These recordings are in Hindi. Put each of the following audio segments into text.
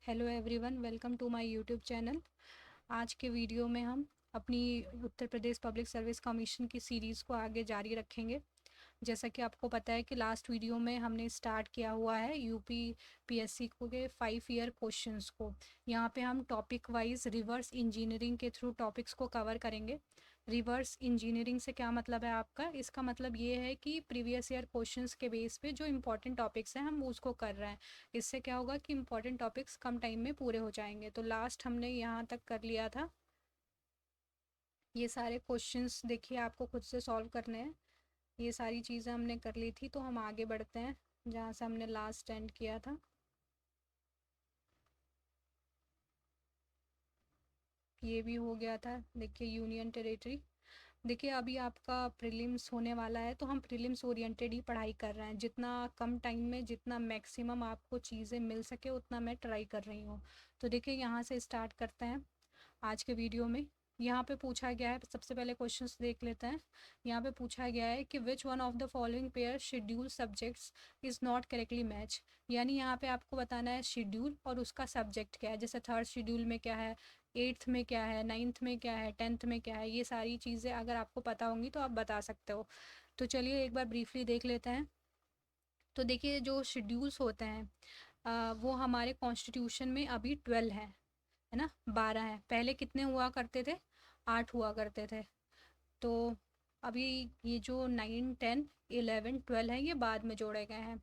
Hello everyone, welcome to my YouTube channel. आज के वीडियो में हम अपनी Uttar Pradesh public service commission की सीरीज़ को आगे जारी रखेंगे। जैसा कि आपको पता है कि लास्ट वीडियो में हमने स्टार्ट किया हुआ है यूपी पीएससी को के 5 ईयर क्वेश्चंस को। यहाँ पे हम टॉपिक वाइज रिवर्स इंजीनियरिंग के थ्रू टॉपिक्स को कवर करेंगे। रिवर्स इंजीनियरिंग से क्या मतलब है आपका? इसका मतलब ये है कि प्रीवियस ईयर क्वेश्चंस के बेस पे जो इंपॉर्टेंट टॉपिक्स हैं हम उसको कर रहे हैं। इससे क्या होगा कि इंपॉर्टेंट टॉपिक्स कम टाइम में पूरे हो जाएंगे। तो लास्ट हमने यहाँ तक कर लिया था। ये सारे क्वेश्चंस देखिए आपको खुद से सॉल्व करने हैं। ये सारी चीज़ें हमने कर ली थी, तो हम आगे बढ़ते हैं जहाँ से हमने लास्ट एंड किया था। ये भी हो गया था। देखिए यूनियन टेरिटरी। देखिए अभी आपका प्रीलिम्स होने वाला है, तो हम प्रीलिम्स ओरिएंटेड ही पढ़ाई कर रहे हैं। जितना कम टाइम में जितना मैक्सिमम आपको चीज़ें मिल सके उतना मैं ट्राई कर रही हूँ। तो देखिए यहाँ से स्टार्ट करते हैं आज के वीडियो में। यहाँ पे पूछा गया है, सबसे पहले क्वेश्चंस देख लेते हैं। यहाँ पे पूछा गया है कि which one of the following pair schedule subjects is not correctly match. यानी यहाँ पे आपको बताना है शेड्यूल और उसका सब्जेक्ट क्या है। जैसे थर्ड शेड्यूल में क्या है, एट्थ में क्या है, नाइन्थ में क्या है, टेंथ में क्या है। ये सारी चीज़ें अगर आपको पता होंगी तो आप बता सकते हो। तो चलिए एक बार ब्रीफली देख लेते हैं। तो देखिए जो शेड्यूल्स होते हैं वो हमारे कॉन्स्टिट्यूशन में अभी 12 है ना, 12 है। पहले कितने हुआ करते थे? 8 हुआ करते थे। तो अभी ये जो 9, 10, 11, 12 है ये बाद में जोड़े गए हैं।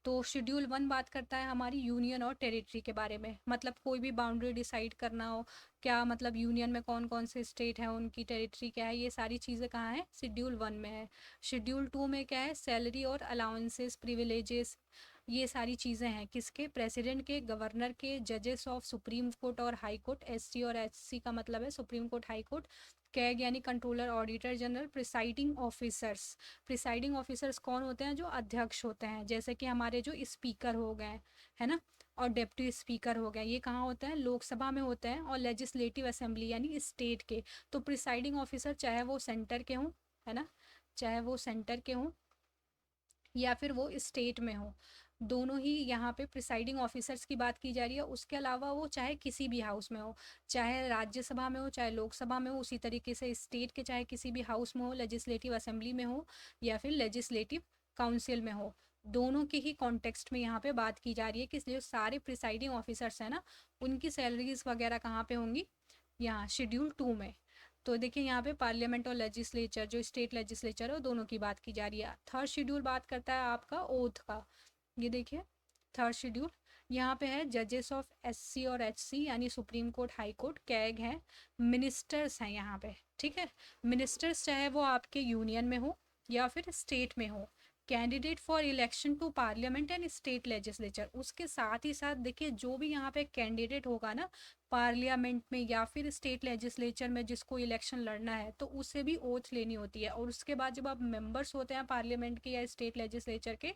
तो शेड्यूल 1 बात करता है हमारी यूनियन और टेरिटरी के बारे में। मतलब कोई भी बाउंड्री डिसाइड करना हो, क्या मतलब यूनियन में कौन कौन से स्टेट हैं, उनकी टेरिटरी क्या है, ये सारी चीज़ें कहाँ हैं? शेड्यूल 1 में है। शेड्यूल 2 में क्या है? सैलरी और अलाउंसेस, प्रिविलेजेस, ये सारी चीज़ें हैं किसके? प्रेसिडेंट के, गवर्नर के, जजेस ऑफ सुप्रीम कोर्ट और हाई कोर्ट। एससी और एचसी का मतलब है supreme court, high court. CAG यानी controller, auditor general, presiding officers. Presiding officers कौन होते हैं? जो अध्यक्ष होते हैं, जैसे कि हमारे जो स्पीकर हो गए है ना, और डिप्टी स्पीकर हो गए। ये कहाँ होता है? लोकसभा में होते हैं। और लेजिस्लेटिव असेंबली यानी स्टेट के। तो प्रिसाइडिंग ऑफिसर चाहे वो सेंटर के हों, है ना, चाहे वो सेंटर के हों या फिर वो स्टेट में हो, दोनों ही यहाँ पे प्रिसाइडिंग ऑफिसर्स की बात की जा रही है। उसके अलावा वो चाहे किसी भी हाउस में हो, चाहे राज्यसभा में हो, चाहे लोकसभा में हो, उसी तरीके से स्टेट के चाहे किसी भी हाउस में हो, लेजिस्लेटिव असेंबली में हो या फिर लेजिस्लेटिव काउंसिल में हो, दोनों के ही कॉन्टेक्स्ट में यहाँ पे बात की जा रही है कि जो सारे प्रिसाइडिंग ऑफिसर्स हैं ना, उनकी सैलरीज वगैरह कहाँ पे होंगी? यहाँ शेड्यूल 2 में। तो देखिए यहाँ पे पार्लियामेंट और लेजिस्लेचर, जो स्टेट लेजिस्लेचर है, दोनों की बात की जा रही है। थर्ड शेड्यूल बात करता है आपका ओथ का। ये देखिए थर्ड शेड्यूल यहाँ पे है जजेस ऑफ एससी और एचसी यानी supreme court, high court, CAG है, मिनिस्टर्स हैं यहाँ पे। ठीक है, मिनिस्टर्स चाहे वो आपके यूनियन में हो या फिर स्टेट में हो। Candidate for election to parliament and state legislature. उसके साथ ही साथ देखिए जो भी यहाँ पे कैंडिडेट होगा ना पार्लियामेंट में या फिर स्टेट लेजिस्लेचर में, जिसको इलेक्शन लड़ना है, तो उससे भी ओथ लेनी होती है। और उसके बाद जब आप मेंबर्स होते हैं पार्लियामेंट के या स्टेट लेजिस्लेचर के,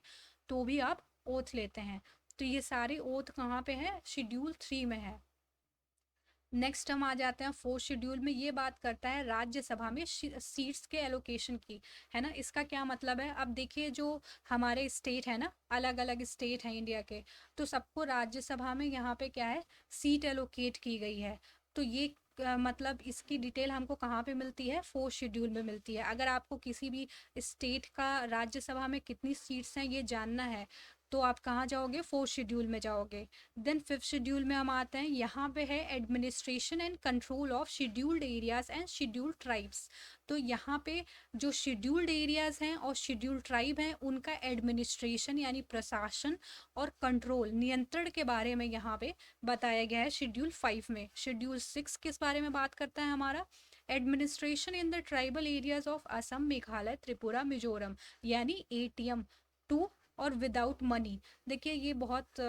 तो भी आप ओथ लेते हैं। तो ये सारे ओथ कहाँ पे है? शेड्यूल 3 में है। नेक्स्ट हम आ जाते हैं फोर्थ शेड्यूल में। ये बात करता है राज्यसभा में सीट्स के एलोकेशन की, है ना। इसका क्या मतलब है? अब देखिए जो हमारे स्टेट है ना, अलग अलग स्टेट हैं इंडिया के, तो सबको राज्यसभा में यहाँ पे क्या है? सीट एलोकेट की गई है। तो ये मतलब इसकी डिटेल हमको कहाँ पे मिलती है? फोर्थ शेड्यूल में मिलती है। अगर आपको किसी भी स्टेट का राज्यसभा में कितनी सीट्स हैं ये जानना है, तो आप कहाँ जाओगे? फोर्थ शेड्यूल में जाओगे। देन फिफ्थ शेड्यूल में हम आते हैं, यहाँ पे है administration and control of scheduled areas and scheduled tribes. तो यहाँ पे जो शेड्यूल्ड एरियाज हैं और शेड्यूल्ड ट्राइब हैं, उनका एडमिनिस्ट्रेशन यानी प्रशासन और कंट्रोल, नियंत्रण के बारे में यहाँ पे बताया गया है शेड्यूल 5 में। शेड्यूल 6 किस बारे में बात करता है हमारा? Administration in the tribal areas of Assam, Meghalaya, Tripura, Mizoram, यानी एटीएम 2 और विदाउट मनी। देखिए ये बहुत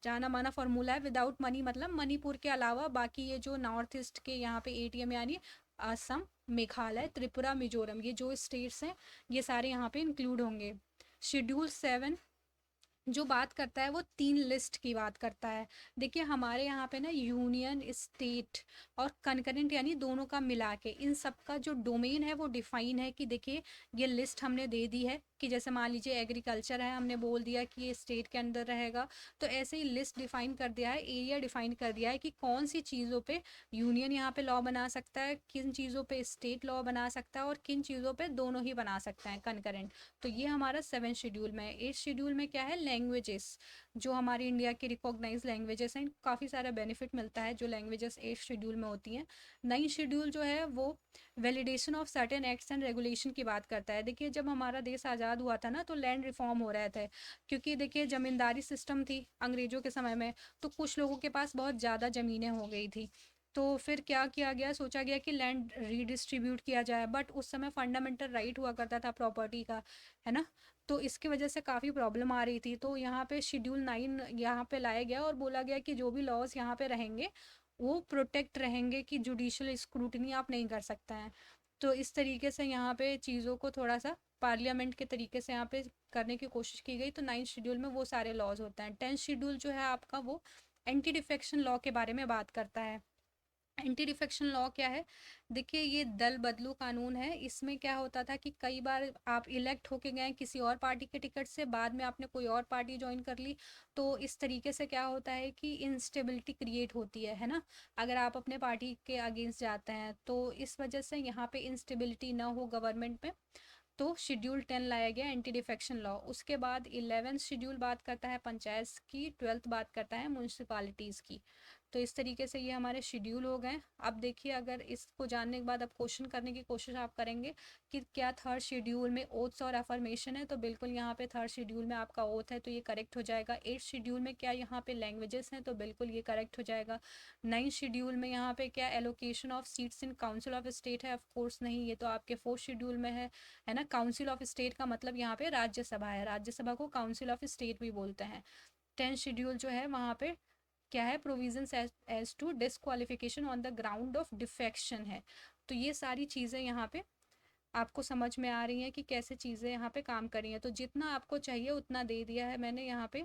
जाना माना फॉर्मूला है। विदाउट मनी मतलब मणिपुर के अलावा बाकी ये जो नॉर्थ ईस्ट के यहाँ पे एटीएम यानी असम, मेघालय, त्रिपुरा, मिजोरम, ये जो स्टेट्स हैं ये सारे यहाँ पे इंक्लूड होंगे। शेड्यूल 7 जो बात करता है वो 3 लिस्ट की बात करता है। देखिए हमारे यहाँ पे ना यूनियन, स्टेट और कनकरेंट यानी दोनों का मिला के इन सब का जो डोमेन है वो डिफाइन है कि देखिए ये लिस्ट हमने दे दी है कि जैसे मान लीजिए एग्रीकल्चर है, हमने बोल दिया कि ये स्टेट के अंदर रहेगा। तो ऐसे ही लिस्ट डिफाइन कर दिया है, एरिया डिफाइन कर दिया है कि कौन सी चीज़ों पे यूनियन यहाँ पे लॉ बना सकता है, किन चीज़ों पे स्टेट लॉ बना सकता है और किन चीज़ों पे दोनों ही बना सकता है कनकरेंट। तो ये हमारा 7 शेड्यूल में है। 8 शेड्यूल में क्या है, लैंग्वेजेस, जो हमारी इंडिया की रिकॉग्नाइज लैंग्वेजेस हैं, काफ़ी सारा बेनिफिट मिलता है जो लैंग्वेजेस 8 शेड्यूल में होती हैं। 9 शेड्यूल जो है वो validation of certain acts and regulation की बात करता है। देखिए जब हमारा देश आज़ाद हुआ था ना तो लैंड रिफॉर्म हो रहे थे, क्योंकि देखिए ज़मींदारी सिस्टम थी अंग्रेज़ों के समय में, तो कुछ लोगों के पास बहुत ज़्यादा ज़मीनें हो गई थी। तो फिर क्या किया गया, सोचा गया कि लैंड रीडिस्ट्रीब्यूट किया जाए, बट उस समय फंडामेंटल राइट हुआ करता था प्रॉपर्टी का, है ना। तो इसकी वजह से काफ़ी प्रॉब्लम आ रही थी, तो यहाँ पे शेड्यूल 9 यहाँ पे लाया गया और बोला गया कि जो भी लॉज यहाँ पे रहेंगे वो प्रोटेक्ट रहेंगे, कि जुडिशियल स्क्रूटनी आप नहीं कर सकते हैं। तो इस तरीके से यहाँ पे चीज़ों को थोड़ा सा पार्लियामेंट के तरीके से यहाँ पे करने की कोशिश की गई। तो 9 शेड्यूल में वो सारे लॉज होते हैं। 10 शेड्यूल जो है आपका वो एंटी डिफेक्शन लॉ के बारे में बात करता है। एंटी डिफेक्शन लॉ क्या है, देखिए ये दल बदलू कानून है। इसमें क्या होता था कि कई बार आप इलेक्ट होके गए किसी और पार्टी के टिकट से, बाद में आपने कोई और पार्टी ज्वाइन कर ली, तो इस तरीके से क्या होता है कि इंस्टेबिलिटी क्रिएट होती है ना। अगर आप अपने पार्टी के अगेंस्ट जाते हैं तो इस वजह से यहाँ पे इंस्टेबिलिटी ना हो गवर्नमेंट में, तो शेड्यूल 10 लाया गया एंटी डिफेक्शन लॉ। उसके बाद 11th शेड्यूल बात करता है पंचायत की, 12th बात करता है म्यूनसिपालिटीज़ की। तो इस तरीके से ये हमारे शेड्यूल हो गए। अब देखिए अगर इसको जानने के बाद अब क्वेश्चन करने की कोशिश आप करेंगे कि क्या थर्ड शेड्यूल में ओथ्स और अफर्मेशन है, तो बिल्कुल यहाँ पे थर्ड शेड्यूल में आपका ओथ है तो ये करेक्ट हो जाएगा। 8th शेड्यूल में क्या यहाँ पे लैंग्वेजेस हैं, तो बिल्कुल ये करेक्ट हो जाएगा। 9th शेड्यूल में यहाँ पे क्या allocation of seats in council of state है, ऑफकोर्स नहीं, ये तो आपके 4th शेड्यूल में है ना। काउंसिल ऑफ स्टेट का मतलब यहाँ पे राज्यसभा है, राज्यसभा को काउंसिल ऑफ स्टेट भी बोलते हैं। 10th शेड्यूल जो है वहाँ पे क्या है, provisions as to disqualification on the ground of defection है। तो ये सारी चीज़ें यहाँ पे आपको समझ में आ रही हैं कि कैसे चीज़ें यहाँ पे काम कर रही हैं। तो जितना आपको चाहिए उतना दे दिया है मैंने यहाँ पे।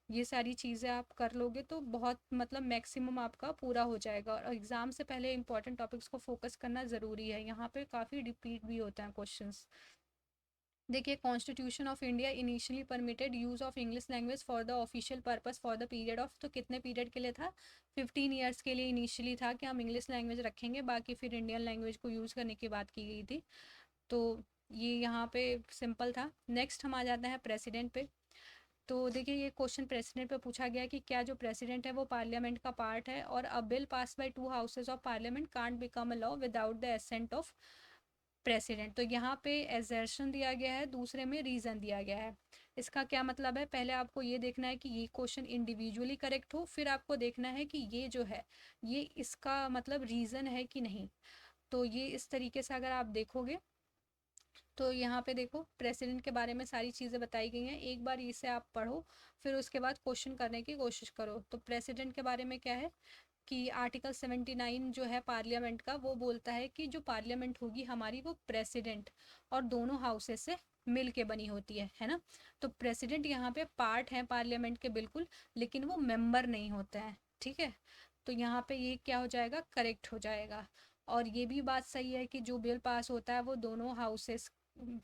ये सारी चीज़ें आप कर लोगे तो बहुत मतलब मैक्सिमम आपका पूरा हो जाएगा। और एग्ज़ाम से पहले इंपॉर्टेंट टॉपिक्स को फोकस करना ज़रूरी है, यहाँ पे काफ़ी रिपीट भी होते हैं क्वेश्चंस। देखिए constitution of India initially permitted use of English language for the official purpose for the period of, तो कितने पीरियड के लिए था, 15 ईयर्स के लिए इनिशियली था कि हम इंग्लिश लैंग्वेज रखेंगे, बाकी फिर इंडियन लैंग्वेज को यूज़ करने की बात की गई थी। तो ये यहाँ पे सिंपल था। नेक्स्ट हम आ जाते हैं प्रेसिडेंट पे। तो देखिए ये क्वेश्चन प्रेसिडेंट पे पूछा गया कि क्या जो प्रेसिडेंट है वो पार्लियामेंट का पार्ट है, और a bill pass by 2 houses of parliament can't become a law without the assent of president. तो यहाँ पे एजर्शन दिया गया है, दूसरे में रीज़न दिया गया है। इसका क्या मतलब है, पहले आपको ये देखना है कि ये क्वेश्चन इंडिविजुअली करेक्ट हो, फिर आपको देखना है कि ये जो है ये इसका मतलब रीज़न है कि नहीं। तो ये इस तरीके से अगर आप देखोगे तो यहाँ पे देखो प्रेसिडेंट के बारे में सारी चीज़ें बताई गई हैं, एक बार इसे आप पढ़ो फिर उसके बाद क्वेश्चन करने की कोशिश करो। तो प्रेसिडेंट के बारे में क्या है कि आर्टिकल 79 जो है पार्लियामेंट का, वो बोलता है कि जो पार्लियामेंट होगी हमारी वो प्रेसिडेंट और दोनों हाउसेस से मिल के बनी होती है ना। तो प्रेसिडेंट यहाँ पे पार्ट है पार्लियामेंट के बिल्कुल, लेकिन वो मेंबर नहीं होते हैं, ठीक है। तो यहाँ पे ये क्या हो जाएगा, करेक्ट हो जाएगा। और ये भी बात सही है कि जो बिल पास होता है वो दोनों हाउसेस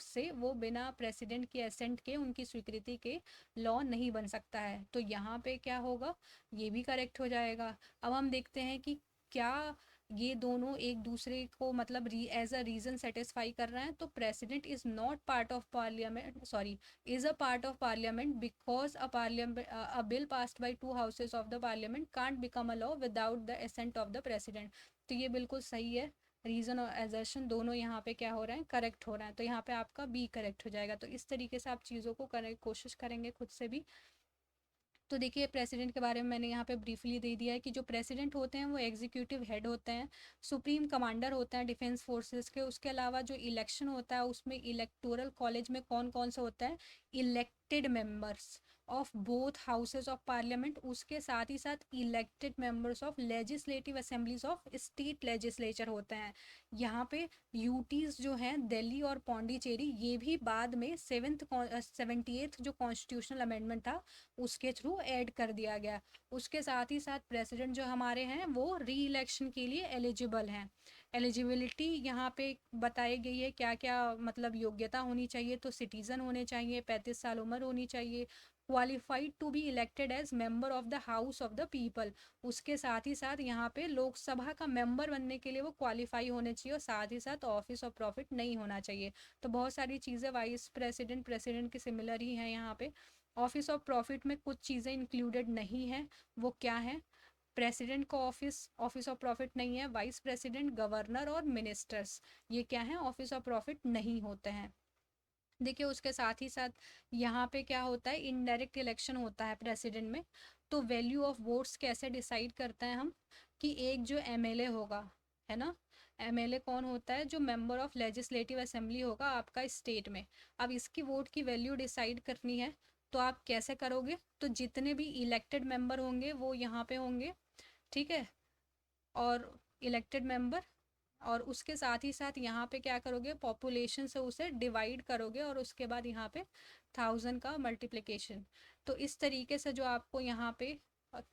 से वो बिना प्रेसिडेंट के एसेंट के, उनकी स्वीकृति के लॉ नहीं बन सकता है। तो यहाँ पे क्या होगा, ये भी करेक्ट हो जाएगा। अब हम देखते हैं कि क्या ये दोनों एक दूसरे को मतलब एज अ रीजन सेटिस्फाई कर रहे हैं। तो president is not part of parliament, sorry, is a part of parliament because a parliament a bill passed by 2 houses of the parliament can't become a law without the assent of the president. तो ये बिल्कुल सही है। रीज़न और एजर्शन दोनों यहाँ पे क्या हो रहे हैं, करेक्ट हो रहे हैं। तो यहाँ पे आपका बी करेक्ट हो जाएगा। तो इस तरीके से आप चीज़ों को करने की कोशिश करेंगे खुद से भी। तो देखिए प्रेसिडेंट के बारे में मैंने यहाँ पे ब्रीफली दे दिया है कि जो प्रेसिडेंट होते हैं वो एग्जीक्यूटिव हेड होते हैं, सुप्रीम कमांडर होते हैं डिफेंस फोर्सेस के। उसके अलावा जो इलेक्शन होता है उसमें इलेक्टोरल कॉलेज में कौन कौन सा होता है, elected members of both houses of parliament, उसके साथ ही साथ elected members of legislative assemblies of state legislature होते हैं। यहाँ पे यूटीज जो हैं दिल्ली और पौंडीचेरी, ये भी बाद में 78th जो कॉन्स्टिट्यूशनल अमेंडमेंट था उसके थ्रू ऐड कर दिया गया। उसके साथ ही साथ प्रेसिडेंट जो हमारे हैं वो री इलेक्शन के लिए एलिजिबल हैं। एलिजिबिलिटी यहाँ पे बताई गई है क्या क्या, मतलब योग्यता होनी चाहिए, तो सिटीज़न होने चाहिए, 35 साल उम्र होनी चाहिए, qualified to be elected as member of the house of the people. उसके साथ ही साथ यहाँ पे लोकसभा का मेंबर बनने के लिए वो क्वालिफाई होने चाहिए, और साथ ही साथ ऑफिस ऑफ प्रॉफिट नहीं होना चाहिए। तो बहुत सारी चीज़ें वाइस प्रेसिडेंट प्रेसिडेंट के सिमिलर ही हैं यहाँ पे। ऑफिस ऑफ प्रॉफिट में कुछ चीज़ें इंक्लूडेड नहीं है, वो क्या है? प्रेसिडेंट का ऑफिस ऑफिस ऑफ प्रॉफिट नहीं है, वाइस प्रेसिडेंट, गवर्नर और मिनिस्टर्स ये क्या है, ऑफिस ऑफ प्रॉफिट नहीं होते हैं। देखिए उसके साथ ही साथ यहाँ पे क्या होता है, इनडायरेक्ट इलेक्शन होता है प्रेसिडेंट में। तो वैल्यू ऑफ वोट्स कैसे डिसाइड करते हैं हम, कि एक जो एमएलए होगा, है ना, एमएलए कौन होता है, जो मेंबर ऑफ लेजिस्लेटिव असेंबली होगा आपका स्टेट में। अब इसकी वोट की वैल्यू डिसाइड करनी है, तो आप कैसे करोगे, तो जितने भी इलेक्टेड मेंबर होंगे वो यहाँ पे होंगे, ठीक है, और इलेक्टेड मेंबर, और उसके साथ ही साथ यहाँ पे क्या करोगे, पॉपुलेशन से उसे डिवाइड करोगे, और उसके बाद यहाँ पे 1000 का मल्टीप्लिकेशन। तो इस तरीके से जो आपको यहाँ पे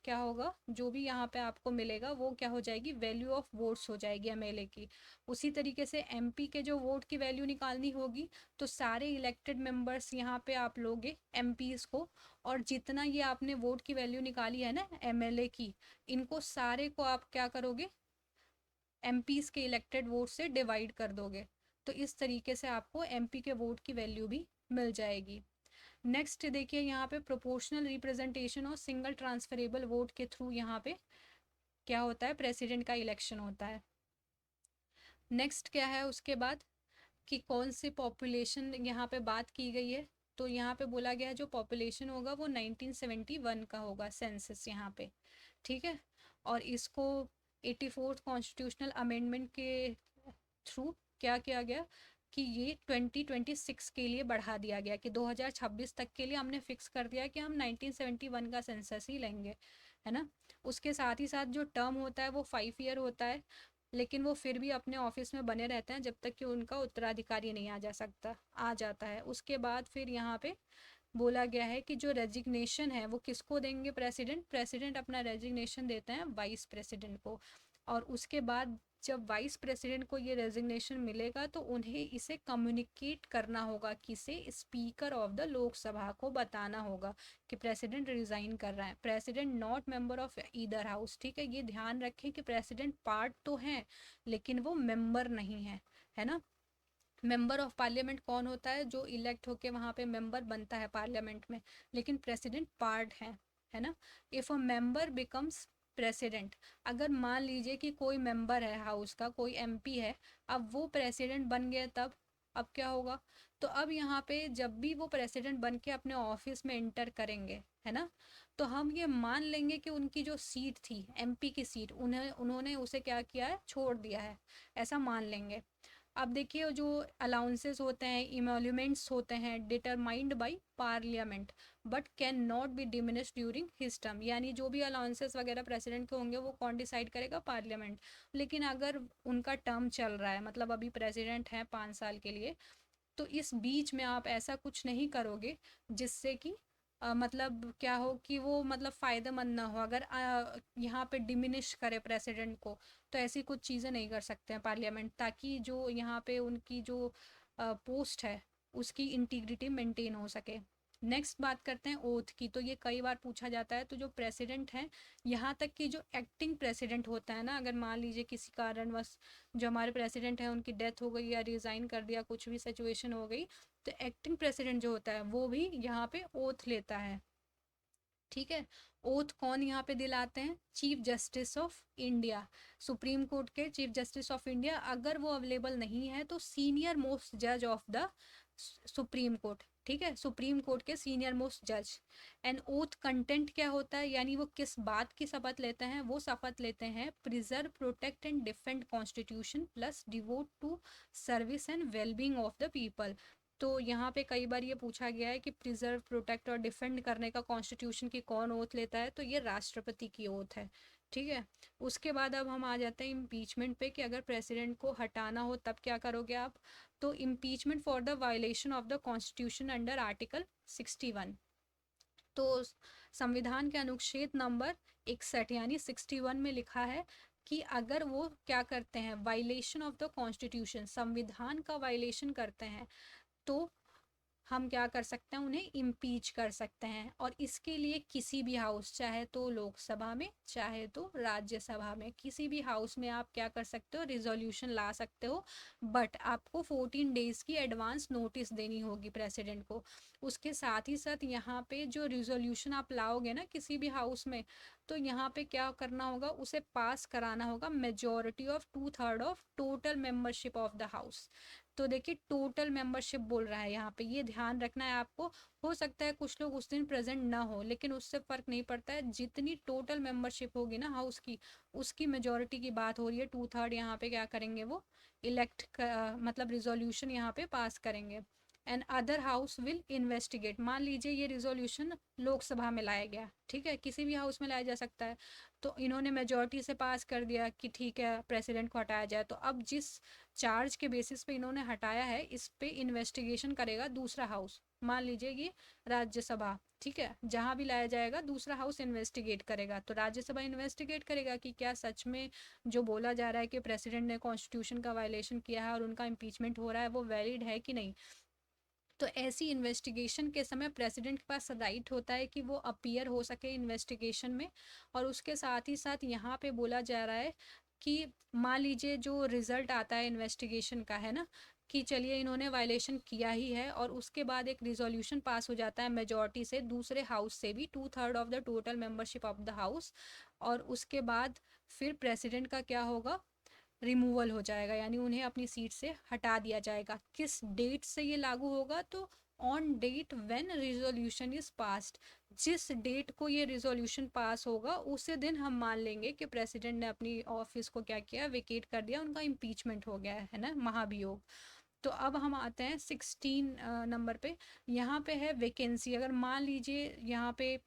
क्या होगा, जो भी यहाँ पे आपको मिलेगा वो क्या हो जाएगी, वैल्यू ऑफ वोट्स हो जाएगी एमएलए की। उसी तरीके से एमपी के जो वोट की वैल्यू निकालनी होगी, तो सारे इलेक्टेड मेंबर्स यहाँ पे आप लोगे एमपीज को, और जितना ये आपने वोट की वैल्यू निकाली है ना एमएलए की, इनको सारे को आप क्या करोगे, एमपीज के इलेक्टेड वोट से डिवाइड कर दोगे। तो इस तरीके से आपको एमपी के वोट की वैल्यू भी मिल जाएगी। नेक्स्ट देखिए यहाँ पे प्रोपोर्शनल रिप्रेजेंटेशन और सिंगल ट्रांसफरेबल वोट के थ्रू यहाँ पे क्या होता है, प्रेसिडेंट का इलेक्शन होता है। नेक्स्ट क्या है उसके बाद, कि कौन सी पॉपुलेशन यहाँ पे बात की गई है, तो यहाँ पे बोला गया है जो पॉपुलेशन होगा वो 1971 का होगा सेंसस यहाँ पे, ठीक है। और इसको 84th कॉन्स्टिट्यूशनल अमेंडमेंट के थ्रू क्या किया गया, कि ये 2026 के लिए बढ़ा दिया गया, कि 2026 तक के लिए हमने फिक्स कर दिया कि हम 1971 का सेंसस ही लेंगे, है ना। उसके साथ ही साथ जो टर्म होता है वो 5 ईयर होता है, लेकिन वो फिर भी अपने ऑफिस में बने रहते हैं जब तक कि उनका उत्तराधिकारी नहीं आ जाता है। उसके बाद फिर यहाँ पे बोला गया है कि जो रेजिग्नेशन है वो किसको देंगे, प्रेसिडेंट प्रेसिडेंट अपना रेजिग्नेशन देते हैं वाइस प्रेसिडेंट को। और उसके बाद जब वाइस प्रेसिडेंट को ये रेजिग्नेशन मिलेगा तो उन्हें इसे कम्युनिकेट करना होगा, किसे, स्पीकर ऑफ द लोकसभा को बताना होगा कि प्रेसिडेंट रिजाइन कर रहा है। President not member of either house, ठीक है, ये ध्यान रखें कि प्रेसिडेंट पार्ट तो है लेकिन वो मेंबर नहीं है ना। मेंबर ऑफ पार्लियामेंट कौन होता है, जो इलेक्ट होके वहाँ पे मेंबर बनता है पार्लियामेंट में, लेकिन प्रेसिडेंट पार्ट है ना। If a member becomes president, अगर मान लीजिए कि कोई मेंबर है हाउस का, कोई एमपी है, अब वो प्रेसिडेंट बन गया, तब अब क्या होगा, तो अब यहाँ पे जब भी वो प्रेसिडेंट बन के अपने ऑफिस में इंटर करेंगे, है ना, तो हम ये मान लेंगे कि उनकी जो सीट थी एमपी की सीट, उन्होंने उसे क्या किया है, छोड़ दिया है, ऐसा मान लेंगे। अब देखिए जो अलाउंसेस होते हैं, इमोल्यूमेंट्स होते हैं, determined by parliament but can not be diminish during his term, यानी जो भी अलाउंसेस वगैरह प्रेसिडेंट के होंगे वो कौन डिसाइड करेगा, पार्लियामेंट। लेकिन अगर उनका टर्म चल रहा है, मतलब अभी प्रेसिडेंट हैं 5 साल के लिए, तो इस बीच में आप ऐसा कुछ नहीं करोगे जिससे कि मतलब क्या हो कि वो मतलब फ़ायदेमंद ना हो, अगर यहाँ पे डिमिनिश करे प्रेसिडेंट को, तो ऐसी कुछ चीज़ें नहीं कर सकते हैं पार्लियामेंट, ताकि जो यहाँ पे उनकी जो पोस्ट है उसकी इंटीग्रिटी मेंटेन हो सके। नेक्स्ट बात करते हैं ओथ की, तो ये कई बार पूछा जाता है। तो जो प्रेसिडेंट हैं, यहाँ तक कि जो एक्टिंग प्रेसिडेंट होता है ना, अगर मान लीजिए किसी कारणवश जो हमारे प्रेसिडेंट हैं उनकी डेथ हो गई या रिज़ाइन कर दिया, कुछ भी सिचुएशन हो गई, तो एक्टिंग प्रेसिडेंट जो होता है वो भी यहाँ पे ओथ लेता है, ठीक है। ओथ कौन यहाँ पे दिलाते हैं, chief justice of India, supreme court के चीफ जस्टिस ऑफ इंडिया। अगर वो अवेलेबल नहीं है तो सीनियर मोस्ट जज ऑफ द सुप्रीम कोर्ट, ठीक है, सुप्रीम कोर्ट के सीनियर मोस्ट जज। एंड ओथ कंटेंट क्या होता है, यानी वो किस बात की शपथ लेते हैं, वो शपथ लेते हैं preserve, protect and defend constitution plus devote to service and wellbeing of the people. तो यहाँ पे कई बार ये पूछा गया है कि प्रिजर्व, प्रोटेक्ट और डिफेंड करने का कॉन्स्टिट्यूशन की कौन ओथ लेता है, तो ये राष्ट्रपति की ओथ है। ठीक है, उसके बाद अब हम आ जाते हैं इम्पीचमेंट पे कि अगर प्रेसिडेंट को हटाना हो तब क्या करोगे आप। तो impeachment for the violation of the constitution under article 61। तो संविधान के अनुच्छेद नंबर 61 यानी 61 में लिखा है कि अगर वो क्या करते हैं, वायलेशन ऑफ द कॉन्स्टिट्यूशन, संविधान का वायलेशन करते हैं, तो हम क्या कर सकते हैं, उन्हें इम्पीच कर सकते हैं। और इसके लिए किसी भी हाउस, चाहे तो लोकसभा में चाहे तो राज्यसभा में, किसी भी हाउस में आप क्या कर सकते हो, रिजोल्यूशन ला सकते हो। बट आपको 14 डेज की एडवांस नोटिस देनी होगी प्रेसिडेंट को। उसके साथ ही साथ यहाँ पे जो रिजोल्यूशन आप लाओगे ना किसी भी हाउस में, तो यहाँ पे क्या करना होगा, उसे पास कराना होगा majority of 2/3 of total membership of the house. तो देखिए टोटल मेंबरशिप बोल रहा है यहाँ पे, ये ध्यान रखना है आपको। हो सकता है कुछ लोग उस दिन प्रेजेंट ना हो, लेकिन उससे फर्क नहीं पड़ता है, जितनी टोटल मेंबरशिप होगी ना हाउस की, उसकी मेजोरिटी की बात हो रही है। 2/3 यहाँ पे क्या करेंगे, वो इलेक्ट मतलब रिजोल्यूशन यहाँ पे पास करेंगे। And other house will investigate. मान लीजिए ये रिजोल्यूशन लोकसभा में लाया गया, ठीक है, किसी भी हाउस में लाया जा सकता है, तो इन्होंने मेजोरिटी से पास कर दिया कि ठीक है प्रेसिडेंट को हटाया जाए। तो अब जिस चार्ज के बेसिस पे इन्होंने हटाया है, इस पे इन्वेस्टिगेशन करेगा दूसरा हाउस। मान लीजिए ये राज्यसभा, ठीक है, जहां भी लाया जाएगा दूसरा हाउस इन्वेस्टिगेट करेगा। तो राज्यसभा इन्वेस्टिगेट करेगा कि क्या सच में जो बोला जा रहा है कि प्रेसिडेंट ने कॉन्स्टिट्यूशन का वायलेशन किया है और उनका इम्पीचमेंट हो रहा है, वो वैलिड है कि नहीं। तो ऐसी इन्वेस्टिगेशन के समय प्रेसिडेंट के पास राइट होता है कि वो अपीयर हो सके इन्वेस्टिगेशन में। और उसके साथ ही साथ यहाँ पे बोला जा रहा है कि मान लीजिए जो रिजल्ट आता है इन्वेस्टिगेशन का, है ना, कि चलिए इन्होंने वायलेशन किया ही है, और उसके बाद एक रिजोल्यूशन पास हो जाता है मेजॉरिटी से, दूसरे हाउस से भी, 2/3 of the total membership of the house. और उसके बाद फिर प्रेसिडेंट का क्या होगा, रिमूवल हो जाएगा, यानी उन्हें अपनी सीट से हटा दिया जाएगा। किस डेट से ये लागू होगा, तो on date when resolution is passed. जिस डेट को ये रिजोल्यूशन पास होगा उसी दिन हम मान लेंगे कि प्रेसिडेंट ने अपनी ऑफिस को क्या किया, वेकेट कर दिया, उनका इम्पीचमेंट हो गया है ना, महाभियोग। तो अब हम आते हैं 16 नंबर पे। यहाँ पे है वैकेंसी। अगर मान लीजिए यहाँ पे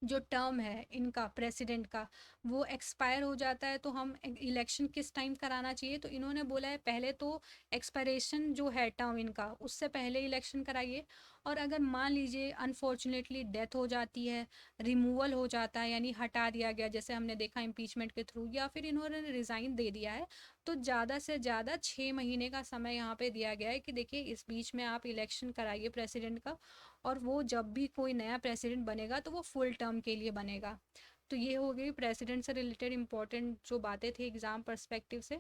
जो टर्म है इनका प्रेसिडेंट का वो एक्सपायर हो जाता है, तो हम इलेक्शन किस टाइम कराना चाहिए। तो इन्होंने बोला है पहले तो एक्सपायरेशन जो है टर्म इनका, उससे पहले इलेक्शन कराइए। और अगर मान लीजिए अनफॉर्चुनेटली डेथ हो जाती है, रिमूवल हो जाता है यानी हटा दिया गया, जैसे हमने देखा इम्पीचमेंट के थ्रू, या फिर इन्होंने रिज़ाइन दे दिया है, तो ज़्यादा से ज़्यादा 6 महीने का समय यहाँ पे दिया गया है कि देखिए इस बीच में आप इलेक्शन कराइए प्रेसिडेंट का। और वो जब भी कोई नया प्रेसिडेंट बनेगा तो वो फुल टर्म के लिए बनेगा। तो ये हो गई प्रेसिडेंट से रिलेटेड इंपॉर्टेंट जो बातें थी एग्जाम पर्सपेक्टिव से।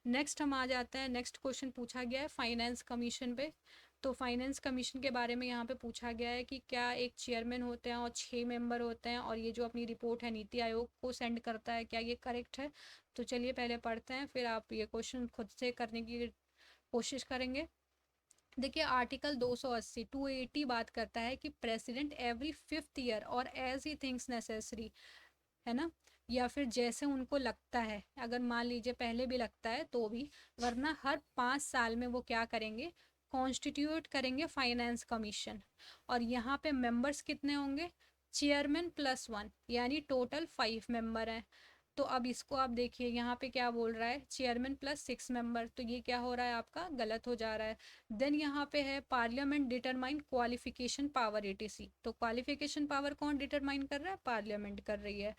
नेक्स्ट हम आ जाते हैं, नेक्स्ट क्वेश्चन पूछा गया है फाइनेंस कमीशन पे। तो फाइनेंस कमीशन के बारे में यहाँ पे पूछा गया है कि क्या एक चेयरमैन होते हैं और 6 मेंबर होते हैं, और ये जो अपनी रिपोर्ट है नीति आयोग को सेंड करता है, क्या ये करेक्ट है। तो चलिए पहले पढ़ते हैं, फिर आप ये क्वेश्चन खुद से करने की कोशिश करेंगे। देखिए आर्टिकल 280 280 बात करता है कि प्रेसिडेंट एवरी 5th ईयर और एज ही थिंक्स नेसेसरी, है ना, या फिर जैसे उनको लगता है, अगर मान लीजिए पहले भी लगता है तो भी, वरना हर 5 साल में वो क्या करेंगे, कॉन्स्टिट्यूट करेंगे फाइनेंस कमीशन। और यहाँ पे मेंबर्स कितने होंगे, चेयरमैन +1, यानी टोटल 5 मेंबर हैं। तो अब इसको आप देखिए यहाँ पे क्या बोल रहा है, चेयरमैन +6 मेंबर, तो ये क्या हो रहा है आपका, गलत हो जा रहा है। देन यहाँ पे है parliament determine qualification power ETC। तो क्वालिफिकेशन पावर कौन डिटरमाइन कर रहा है, पार्लियामेंट कर रही है।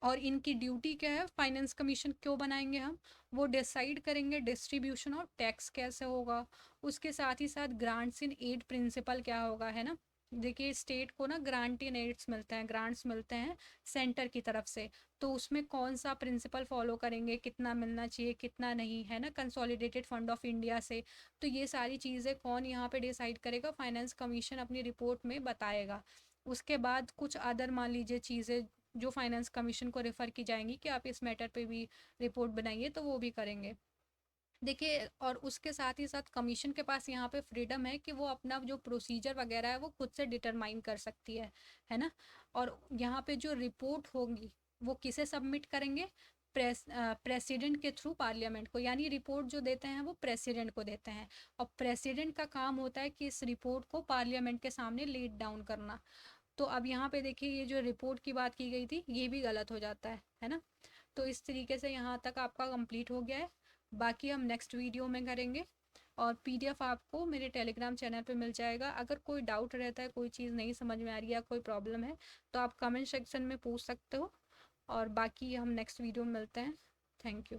और इनकी ड्यूटी क्या है, फाइनेंस कमीशन क्यों बनाएंगे हम, वो डिसाइड करेंगे डिस्ट्रीब्यूशन और टैक्स कैसे होगा। उसके साथ ही साथ ग्रांट्स इन एड प्रिंसिपल क्या होगा, है ना। देखिए स्टेट को ना ग्रांट इन एड्स मिलते हैं, ग्रांट्स मिलते हैं सेंटर की तरफ से, तो उसमें कौन सा प्रिंसिपल फॉलो करेंगे, कितना मिलना चाहिए कितना नहीं, है ना, कंसोलिडेटेड फंड ऑफ इंडिया से। तो ये सारी चीज़ें कौन यहाँ पे डिसाइड करेगा, फाइनेंस कमीशन अपनी रिपोर्ट में बताएगा। उसके बाद कुछ अदर मान लीजिए चीज़ें जो फाइनेंस कमीशन को रेफर की जाएंगी कि आप इस मैटर पे भी रिपोर्ट बनाइए, तो वो भी करेंगे। देखिए और उसके साथ ही साथ कमीशन के पास यहाँ पे फ्रीडम है कि वो अपना जो प्रोसीजर वगैरह है वो खुद से डिटरमाइन कर सकती है ना। और यहाँ पे जो रिपोर्ट होगी वो किसे सबमिट करेंगे, प्रेसिडेंट के थ्रू पार्लियामेंट को, यानी रिपोर्ट जो देते हैं वो प्रेसिडेंट को देते हैं, और प्रेसिडेंट का काम होता है कि इस रिपोर्ट को पार्लियामेंट के सामने लीड डाउन करना। तो अब यहाँ पे देखिए ये जो रिपोर्ट की बात की गई थी ये भी गलत हो जाता है ना। तो इस तरीके से यहाँ तक आपका कंप्लीट हो गया है, बाकी हम नेक्स्ट वीडियो में करेंगे। और पीडीएफ आपको मेरे टेलीग्राम चैनल पे मिल जाएगा। अगर कोई डाउट रहता है, कोई चीज़ नहीं समझ में आ रही है, कोई प्रॉब्लम है, तो आप कमेंट सेक्शन में पूछ सकते हो। और बाकी हम नेक्स्ट वीडियो में मिलते हैं। Thank you.